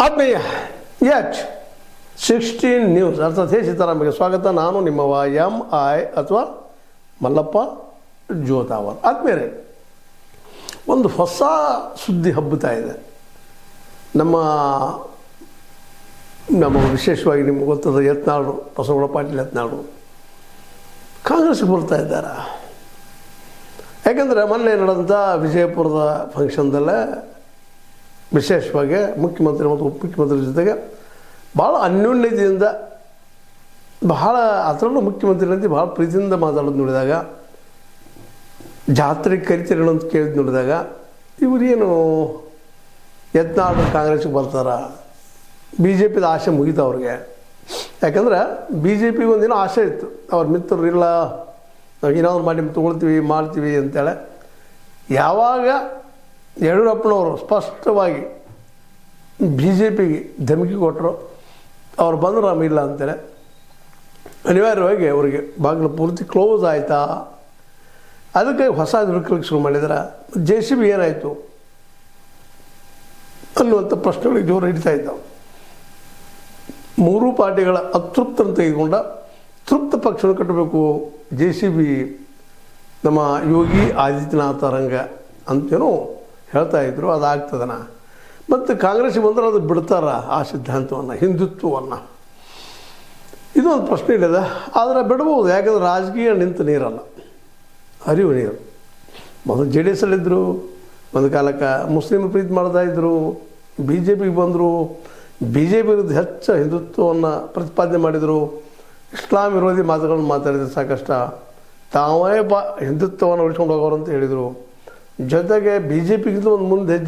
ಆತ್ಮೀಯ H 16 news ಅರ್ಥಾತ್ ಹೇ ಸೀತಾರಾಮಗೆ ಸ್ವಾಗತ. ನಾನು ನಿಮ್ಮವ MI ಅಥವಾ ಮಲ್ಲಪ್ಪ ಜೋತಾವರ್. ಆದ್ಮೇಲೆ ಒಂದು ಹೊಸ ಸುದ್ದಿ ಹಬ್ಬುತ್ತಾ ಇದೆ. ನಮ್ಮ ವಿಶೇಷವಾಗಿ ನಿಮ್ಗೆ ಗೊತ್ತದ ಯತ್ನಾಳರು, ಬಸವಗೌಡ ಪಾಟೀಲ್ ಯತ್ನಾಳರು ಕಾಂಗ್ರೆಸ್ಗೆ ಬರ್ತಾ ಇದ್ದಾರೆ. ಯಾಕಂದರೆ ಮೊನ್ನೆ ನಡೆದಂಥ ವಿಜಯಪುರದ ಫಂಕ್ಷನ್ದಲ್ಲೇ ವಿಶೇಷವಾಗಿ ಮುಖ್ಯಮಂತ್ರಿ ಮತ್ತು ಉಪಮುಖ್ಯಮಂತ್ರಿ ಜೊತೆಗೆ ಭಾಳ ಅನ್ಯೋನ್ಯತೆಯಿಂದ, ಬಹಳ ಅದರಲ್ಲೂ ಮುಖ್ಯಮಂತ್ರಿನಂತೆ ಭಾಳ ಪ್ರೀತಿಯಿಂದ ಮಾತಾಡೋದು ನೋಡಿದಾಗ, ಜಾತ್ರೆಗೆ ಕರಿತೀರಿ ಅಂತ ಕೇಳಿದ್ ನೋಡಿದಾಗ, ಇವರೇನು ಯತ್ನಾಳರು ಕಾಂಗ್ರೆಸ್ಗೆ ಬರ್ತಾರ, BJPದ ಆಸೆ ಮುಗೀತು ಅವ್ರಿಗೆ. ಯಾಕಂದ್ರೆ BJPಗೆ ಒಂದಿನ ಆಸೆ ಇತ್ತು, ಅವ್ರ ಮಿತ್ರರು ಇಲ್ಲ, ನಾವು ಏನಾದ್ರು ಮಾಡಿ ತೊಗೊಳ್ತೀವಿ ಮಾಡ್ತೀವಿ ಅಂತೇಳಿ. ಯಾವಾಗ ಯಡಿಯೂರಪ್ಪನವರು ಸ್ಪಷ್ಟವಾಗಿ BJPಗೆ ಧಮಕಿ ಕೊಟ್ಟರು, ಅವ್ರು ಬಂದರು ಇಲ್ಲ ಅಂತೇಳಿ, ಅನಿವಾರ್ಯವಾಗಿ ಅವರಿಗೆ ಬಾಗಿಲು ಪೂರ್ತಿ ಕ್ಲೋಸ್ ಆಯಿತಾ. ಅದಕ್ಕೆ ಹೊಸ ಹುಡುಕಲಿಕ್ಕೆ ಶುರು ಮಾಡಿದ್ರೆ JCB ಏನಾಯಿತು ಅನ್ನುವಂಥ ಪ್ರಶ್ನೆಗಳಿಗೆ ಜೋರು ಹಿಡಿತಾ ಇದ್ದಾವೆ. ಮೂರೂ ಪಾರ್ಟಿಗಳ ಅತೃಪ್ತನ್ನು ತೆಗೆದುಕೊಂಡ ತೃಪ್ತ ಪಕ್ಷವನ್ನು ಕಟ್ಟಬೇಕು JCB ನಮ್ಮ ಯೋಗಿ ಆದಿತ್ಯನಾಥ ರಂಗ ಅಂತೇನೋ ಹೇಳ್ತಾ ಇದ್ರು. ಅದಾಗ್ತದನ ಮತ್ತು ಕಾಂಗ್ರೆಸ್ಗೆ ಬಂದರೆ ಅದು ಬಿಡ್ತಾರ ಆ ಸಿದ್ಧಾಂತವನ್ನು, ಹಿಂದುತ್ವವನ್ನು. ಇದೊಂದು ಪ್ರಶ್ನೆ ಇಲ್ಲದ, ಆದರೆ ಬಿಡ್ಬೋದು. ಯಾಕಂದ್ರೆ ರಾಜಕೀಯ ನಿಂತ ನೀರಲ್ಲ, ಹರಿವು ನೀರು. ಮೊದಲು JDS ಅಲ್ಲಿದ್ದರು, ಒಂದು ಕಾಲಕ್ಕೆ ಮುಸ್ಲಿಮರು ಪ್ರೀತಿ ಮಾಡ್ತಾಯಿದ್ರು, BJPಗೆ ಬಂದರು, BJP ವಿರುದ್ಧ ಹೆಚ್ಚು ಹಿಂದುತ್ವವನ್ನು ಪ್ರತಿಪಾದನೆ ಮಾಡಿದರು, ಇಸ್ಲಾಂ ವಿರೋಧಿ ಮಾತುಗಳನ್ನು ಮಾತಾಡಿದ್ರು ಸಾಕಷ್ಟು. ತಾವೇ ಹಿಂದುತ್ವವನ್ನು ಉಳಿಸ್ಕೊಂಡು ಹೋಗೋರು ಅಂತ ಹೇಳಿದರು. ಜೊತೆಗೆ BJPಗಿಂತ ಒಂದು ಮುಂದೆ